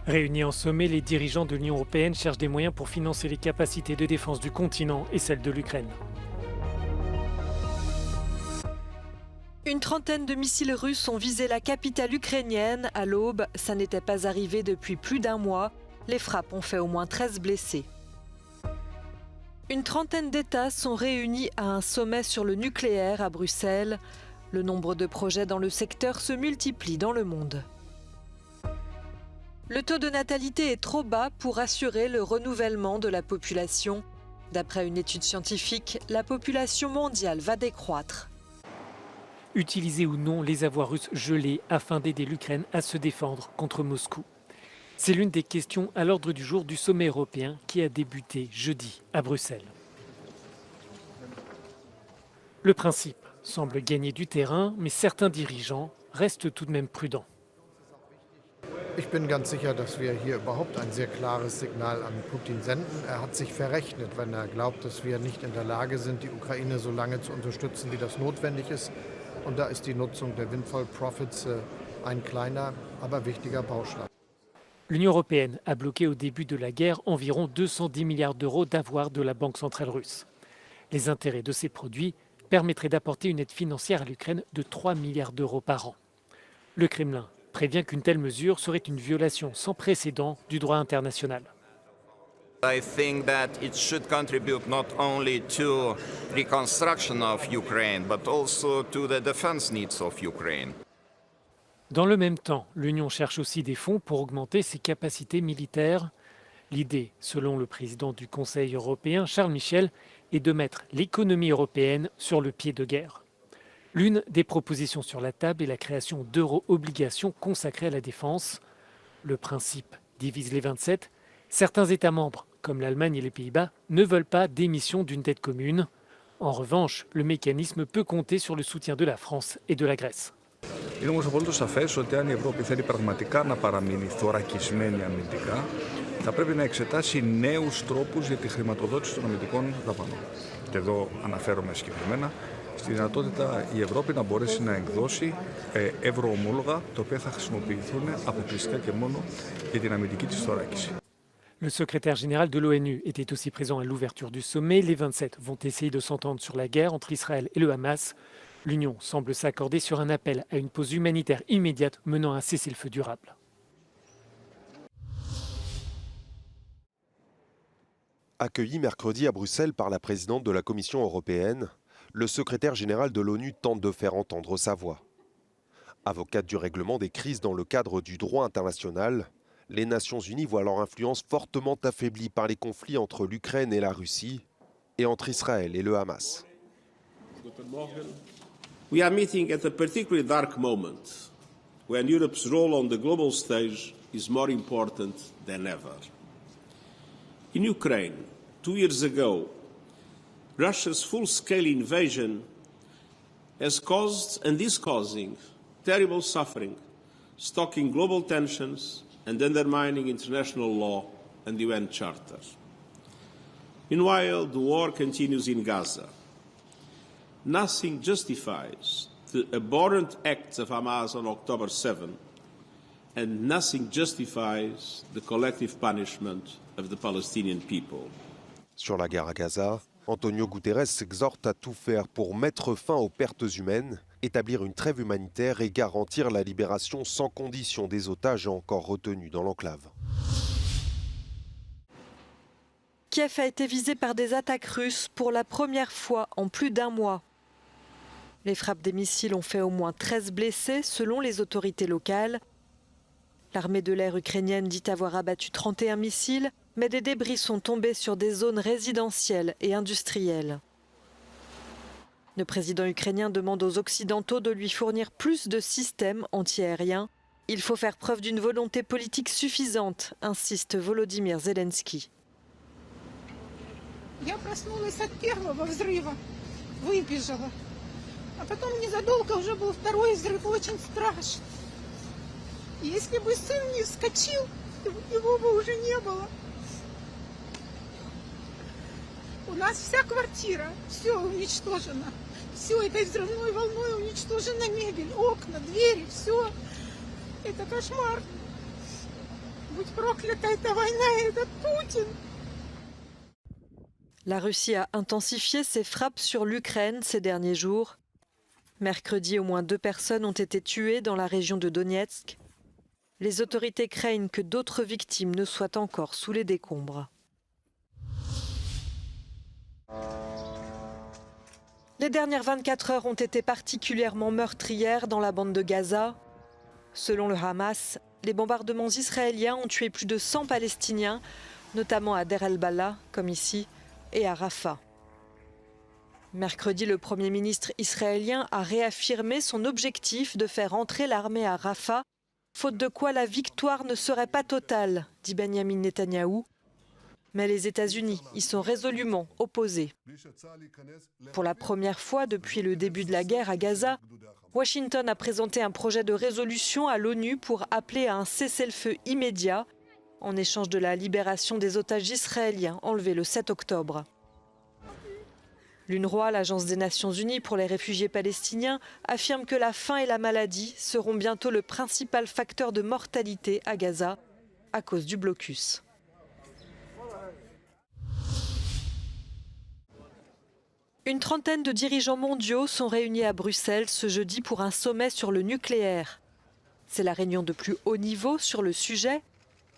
Réunis en sommet, les dirigeants de l'Union européenne cherchent des moyens pour financer les capacités de défense du continent et celles de l'Ukraine. Une trentaine de missiles russes ont visé la capitale ukrainienne à l'aube. Ça n'était pas arrivé depuis plus d'un mois. Les frappes ont fait au moins 13 blessés. Une trentaine d'États sont réunis à un sommet sur le nucléaire à Bruxelles. Le nombre de projets dans le secteur se multiplie dans le monde. Le taux de natalité est trop bas pour assurer le renouvellement de la population. D'après une étude scientifique, la population mondiale va décroître. Utiliser ou non les avoirs russes gelés afin d'aider l'Ukraine à se défendre contre Moscou. C'est l'une des questions à l'ordre du jour du sommet européen qui a débuté jeudi à Bruxelles. Le principe semble gagner du terrain, mais certains dirigeants restent tout de même prudents. Ich bin ganz sicher, dass wir hier überhaupt ein sehr klares Signal an Putin senden. Hat sich verrechnet, wenn glaubt, dass wir nicht in der Lage sind, die Ukraine so lange zu unterstützen, wie das notwendig ist. Und da ist die Nutzung der Windfall Profits ein kleiner, aber wichtiger Baustein. L'Union européenne a bloqué au début de la guerre environ 210 milliards d'euros d'avoirs de la Banque centrale russe. Les intérêts de ces produits permettraient d'apporter une aide financière à l'Ukraine de 3 milliards d'euros par an. Le Kremlin prévient qu'une telle mesure serait une violation sans précédent du droit international. I think that it should contribute not only to reconstruction of Ukraine, but also to the defense needs of Ukraine. Dans le même temps, l'Union cherche aussi des fonds pour augmenter ses capacités militaires. L'idée, selon le président du Conseil européen, Charles Michel, est de mettre l'économie européenne sur le pied de guerre. L'une des propositions sur la table est la création d'euro-obligations consacrées à la défense. Le principe divise les 27. Certains États membres, comme l'Allemagne et les Pays-Bas, ne veulent pas d'émission d'une dette commune. En revanche, le mécanisme peut compter sur le soutien de la France et de la Grèce. Είναι όμως απολύτως σαφές ότι αν η Ευρώπη θέλει πραγματικά να παραμείνει θωρακισμένη αμυντικά, θα πρέπει να εξετάσει νέους τρόπους για τη χρηματοδότηση των αμυντικών δαπανών. Και εδώ αναφέρομαι συγκεκριμένα στη δυνατότητα η Ευρώπη να μπορέσει να εκδώσει ευρωομόλογα, τα οποία θα χρησιμοποιηθούν αποκλειστικά και μόνο για την αμυντική της θωράκιση. Le secrétaire général de l'ONU était aussi présent à l'ouverture du sommet. Les 27 vont essayer de s'entendre sur la guerre entre Israël et le Hamas. L'Union semble s'accorder sur un appel à une pause humanitaire immédiate menant à un cessez-le-feu durable. Accueilli mercredi à Bruxelles par la présidente de la Commission européenne, le secrétaire général de l'ONU tente de faire entendre sa voix. Avocate du règlement des crises dans le cadre du droit international, les Nations Unies voient leur influence fortement affaiblie par les conflits entre l'Ukraine et la Russie et entre Israël et le Hamas. We are meeting at a particularly dark moment when Europe's role on the global stage is more important than ever. In Ukraine, 2 years ago, Russia's full-scale invasion has caused and is causing terrible suffering, stoking global tensions and undermining international law and the UN Charter. Meanwhile, the war continues in Gaza. Nothing justifies the abhorrent acts of Hamas on October 7, and nothing justifies the collective punishment of the Palestinian people. Sur la guerre à Gaza, Antonio Guterres s'exhorte à tout faire pour mettre fin aux pertes humaines, établir une trêve humanitaire et garantir la libération sans condition des otages encore retenus dans l'enclave. Kiev a été visé par des attaques russes pour la première fois en plus d'un mois. Les frappes des missiles ont fait au moins 13 blessés selon les autorités locales. L'armée de l'air ukrainienne dit avoir abattu 31 missiles, mais des débris sont tombés sur des zones résidentielles et industrielles. Le président ukrainien demande aux Occidentaux de lui fournir plus de systèmes antiaériens. Il faut faire preuve d'une volonté politique suffisante, insiste Volodymyr Zelensky. Я проснулась от первого взрыва, выбежала. А потом незадолго уже был второй взрыв, очень страшный. Если бы сын не вскочил, его бы уже не было. У нас вся квартира, все уничтожено. Все этой взрывной волной уничтожена мебель, окна, двери, все. Это кошмар. Будь проклята эта война и этот Путин! La Russie a intensifié ses frappes sur l'Ukraine ces derniers jours. Mercredi, au moins 2 personnes ont été tuées dans la région de Donetsk. Les autorités craignent que d'autres victimes ne soient encore sous les décombres. Les dernières 24 heures ont été particulièrement meurtrières dans la bande de Gaza. Selon le Hamas, les bombardements israéliens ont tué plus de 100 Palestiniens, notamment à Deir el-Balah, comme ici, et à Rafah. Mercredi, le Premier ministre israélien a réaffirmé son objectif de faire entrer l'armée à Rafah, faute de quoi la victoire ne serait pas totale, dit Benjamin Netanyahou. Mais les États-Unis y sont résolument opposés. Pour la première fois depuis le début de la guerre à Gaza, Washington a présenté un projet de résolution à l'ONU pour appeler à un cessez-le-feu immédiat, en échange de la libération des otages israéliens enlevés le 7 octobre. L'UNRWA, l'Agence des Nations Unies pour les réfugiés palestiniens, affirme que la faim et la maladie seront bientôt le principal facteur de mortalité à Gaza à cause du blocus. Une trentaine de dirigeants mondiaux sont réunis à Bruxelles ce jeudi pour un sommet sur le nucléaire. C'est la réunion de plus haut niveau sur le sujet.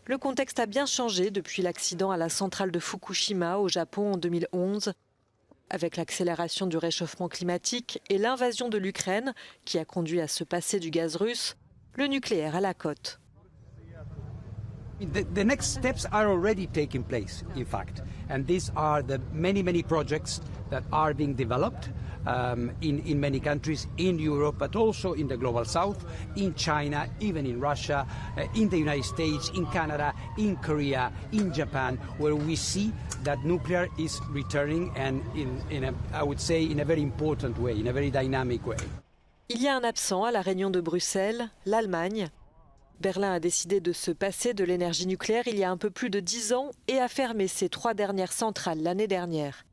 Le contexte a bien changé depuis l'accident à la centrale de Fukushima au Japon en 2011. Avec l'accélération du réchauffement climatique et l'invasion de l'Ukraine, qui a conduit à se passer du gaz russe, le nucléaire à la cote. The next steps are already taking place, in fact, and these are the many projects that are being developed in many countries, in Europe, but also in the global south, in China, even in Russia, in the United States, in Canada, in Korea, in Japan, where we see that nuclear is returning, and I would say in a very important way, in a very dynamic way. Il y a un absent à la réunion de Bruxelles, l'Allemagne. Berlin a décidé de se passer de l'énergie nucléaire il y a un peu plus de 10 ans et a fermé ses 3 dernières centrales l'année dernière.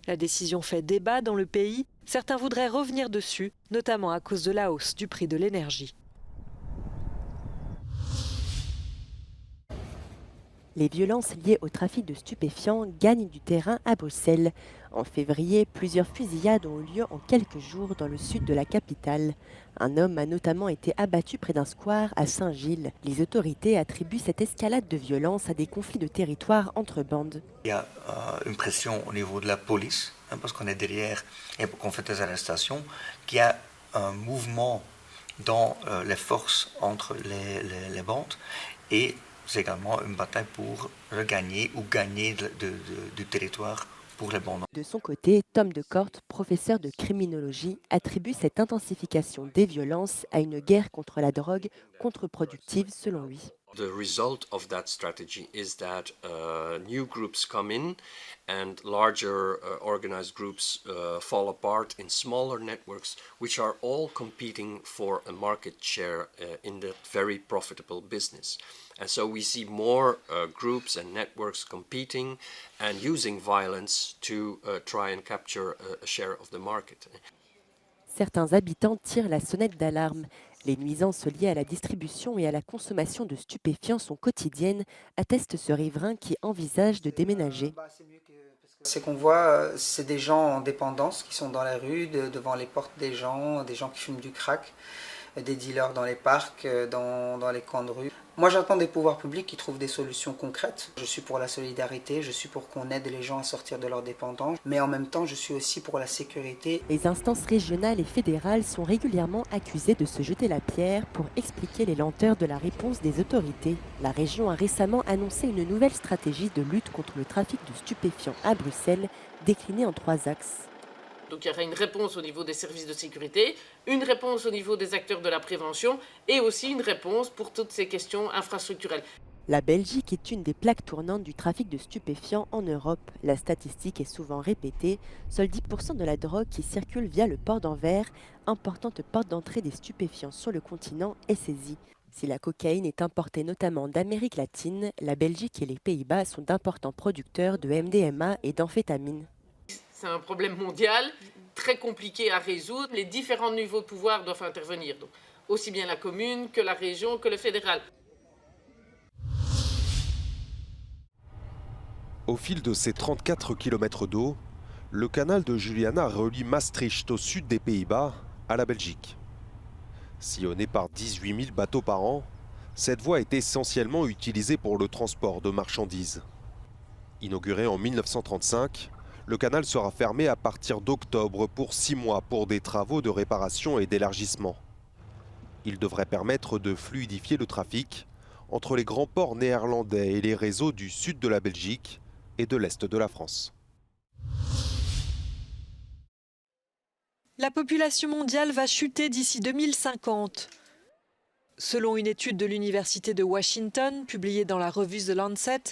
La décision fait débat dans le pays. Certains voudraient revenir dessus, notamment à cause de la hausse du prix de l'énergie. Les violences liées au trafic de stupéfiants gagnent du terrain à Bruxelles. En février, plusieurs fusillades ont eu lieu en quelques jours dans le sud de la capitale. Un homme a notamment été abattu près d'un square à Saint-Gilles. Les autorités attribuent cette escalade de violence à des conflits de territoire entre bandes. Il y a une pression au niveau de la police, parce qu'on est derrière et qu'on fait des arrestations, qu'il y a un mouvement dans les forces entre les bandes et c'est également une bataille pour regagner ou gagner du territoire pour les bandes. De son côté, Tom de Kort, professeur de criminologie, attribue cette intensification des violences à une guerre contre la drogue contre-productive selon lui. The result of that strategy is that new groups come in and larger organized groups fall apart in smaller networks which are all competing for a market share in that very profitable business. And so we see more groups and networks competing and using violence to try and capture a share of the market. Certains habitants tirent la sonnette d'alarme. Les nuisances liées à la distribution et à la consommation de stupéfiants sont quotidiennes, atteste ce riverain qui envisage de déménager. Ce qu'on voit, c'est des gens en dépendance qui sont dans la rue, devant les portes des gens qui fument du crack, des dealers dans les parcs, dans les coins de rue. Moi, j'attends des pouvoirs publics qui trouvent des solutions concrètes. Je suis pour la solidarité, je suis pour qu'on aide les gens à sortir de leur dépendance, mais en même temps, je suis aussi pour la sécurité. Les instances régionales et fédérales sont régulièrement accusées de se jeter la pierre pour expliquer les lenteurs de la réponse des autorités. La région a récemment annoncé une nouvelle stratégie de lutte contre le trafic de stupéfiants à Bruxelles, déclinée en 3 axes. Donc il y aura une réponse au niveau des services de sécurité, une réponse au niveau des acteurs de la prévention et aussi une réponse pour toutes ces questions infrastructurelles. La Belgique est une des plaques tournantes du trafic de stupéfiants en Europe. La statistique est souvent répétée. Seuls 10% de la drogue qui circule via le port d'Anvers, importante porte d'entrée des stupéfiants sur le continent, est saisie. Si la cocaïne est importée notamment d'Amérique latine, la Belgique et les Pays-Bas sont d'importants producteurs de MDMA et d'amphétamines. C'est un problème mondial, très compliqué à résoudre. Les différents niveaux de pouvoir doivent intervenir. Donc, aussi bien la commune que la région que le fédéral. Au fil de ses 34 km d'eau, le canal de Juliana relie Maastricht au sud des Pays-Bas à la Belgique. Sillonnée par 18 000 bateaux par an, cette voie est essentiellement utilisée pour le transport de marchandises. Inauguré en 1935, le canal sera fermé à partir d'octobre pour 6 mois pour des travaux de réparation et d'élargissement. Il devrait permettre de fluidifier le trafic entre les grands ports néerlandais et les réseaux du sud de la Belgique et de l'est de la France. La population mondiale va chuter d'ici 2050. Selon une étude de l'Université de Washington, publiée dans la revue The Lancet,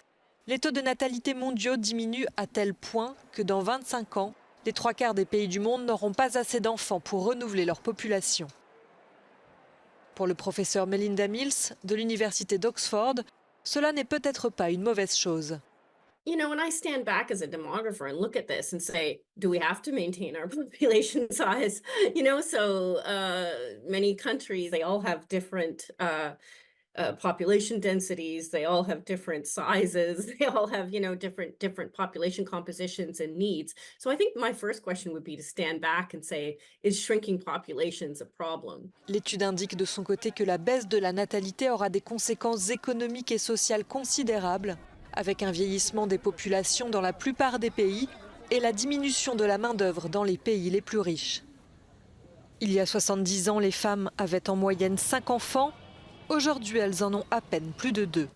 les taux de natalité mondiaux diminuent à tel point que dans 25 ans, les 3/4 des pays du monde n'auront pas assez d'enfants pour renouveler leur population. Pour le professeur Melinda Mills de l'Université d'Oxford, cela n'est peut-être pas une mauvaise chose. You know, when I stand back as a demographer and look at this and say, do we have to maintain our population size? You know, so many countries, they all have different population densities, they all have different sizes, they all have, you know, different population compositions and needs. So I think my first question would be to stand back and say, is shrinking populations a problem? L'étude indique de son côté que la baisse de la natalité aura des conséquences économiques et sociales considérables, avec un vieillissement des populations dans la plupart des pays et la diminution de la main-d'œuvre dans les pays les plus riches. Il y a 70 ans, les femmes avaient en moyenne 5 enfants. Aujourd'hui, elles en ont à peine plus de 2.